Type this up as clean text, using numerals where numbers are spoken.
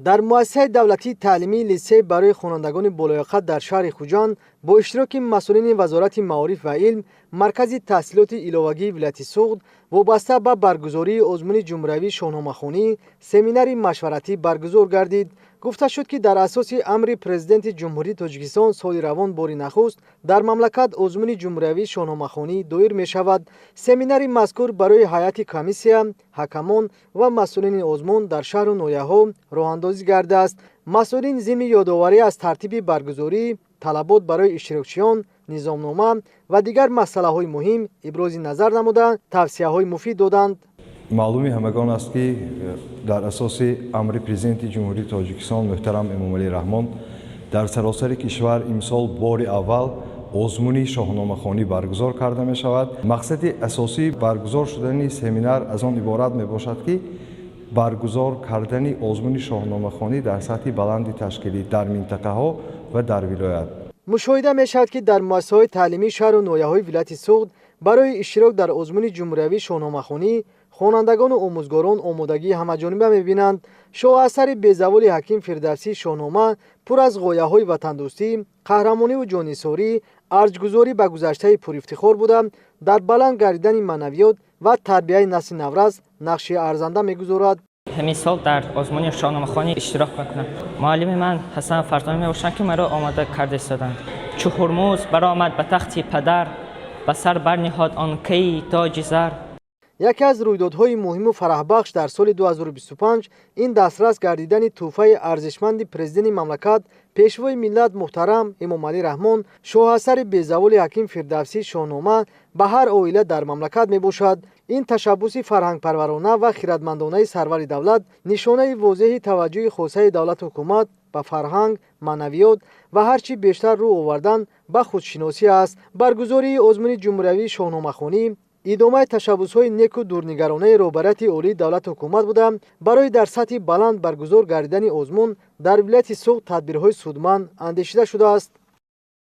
در مؤسسه دولتی تعلیمی لیسه برای خوانندگان بالایاقت در شهر خوجان با اشتراک مسئولین وزارت معارف و علم، مرکز تحصیلات ایلاوگی ولایت سوغد وابسته به برگزاری آزمون جمهوری شاهنامه‌خوانی سمیناری مشورتی برگزار گردید. گفته شد که در اساس امر پرزیدنت جمهوری تاجیکستان سال روان باری نخست در مملکت آزمون جمهوری شاهنامه‌خوانی دایر می شود. سمیناری مذکور برای هیئت کمیسیه، حکمان و مسئولین آزمون در شهر و ناحیه‌ها راه اندازی گردیده است. مسئولین ضمن یادآوری از ترتیب برگزاری، طلبات برای اشتراکچیان، نظامنامه و دیگر مسائل مهم ابراز نظر نمودند، توصیه‌های مفید دادند. معلومی همگان است که در اساس امر پرزیدنت جمهوری تاجیکستان محترم امامعلی رحمان در سراسر کشور امسال بار اول آزمون شاهنامه‌خوانی برگزار کرده می شود. مقصد اساسی برگزار شدن سمینار از آن عبارت می باشد که برگزار کردن آزمون شاهنامه‌خوانی در سطح بلند تشکیلی در منطقه ها و در ولایت. مشاهده می شود که در مؤسسه‌های تعلیمی شهر و ناحیه‌های ولایت سوغد برای اشتراک در آزمون جمهوری شاهنامه‌خوانی خوانندگان و آموزگاران آمادگی همه‌جانبه می‌بینند. شاهاثر بی‌زوال حکیم فردوسی شاهنامه پر از غایه‌های وطن‌دوستی، قهرمانی و جانثاری، ارجگذاری به گذشته پرافتخار بوده، در بلند گردیدن معنویات و تربیت نسل نورز نقش ارزنده می‌گذارد. همین سال در آزمون شاهنامه‌خوانی اشتراک میکنم. معلم من حسن فرزانه میباشند که مرا آماده کرده ایستادند. چو هرمز برآمد به تخت پدر، به سر برنهاد آن کی تاج زر. یکی از رویدادهای مهم و فرحبخش در سال 2025 این دسترس گردیدن تحفه ارزشمند پرزیدنت مملکت پیشوای ملت محترم امامعلی رحمان شاهاثر بی‌زوال حکیم فردوسی شاهنامه به هر عائله در مملکت میباشد. این تشبث فرهنگ پرورانه و خردمندانه سرور دولت نشانه واضح توجه خاصه دولت و حکومت به فرهنگ، معنویات و هرچی بیشتر رو آوردن به خودشناسی است. برگزاری آزمون جمهوری شاهنامه‌خوانی ادامه تشبث‌های نیک و دورنگرانه روبرت عالی دولت و حکومت بوده. برای در سطح بلند برگزار گردیدن آزمون در ولایت سوغد تدبیرهای سودمند اندیشیده شده است.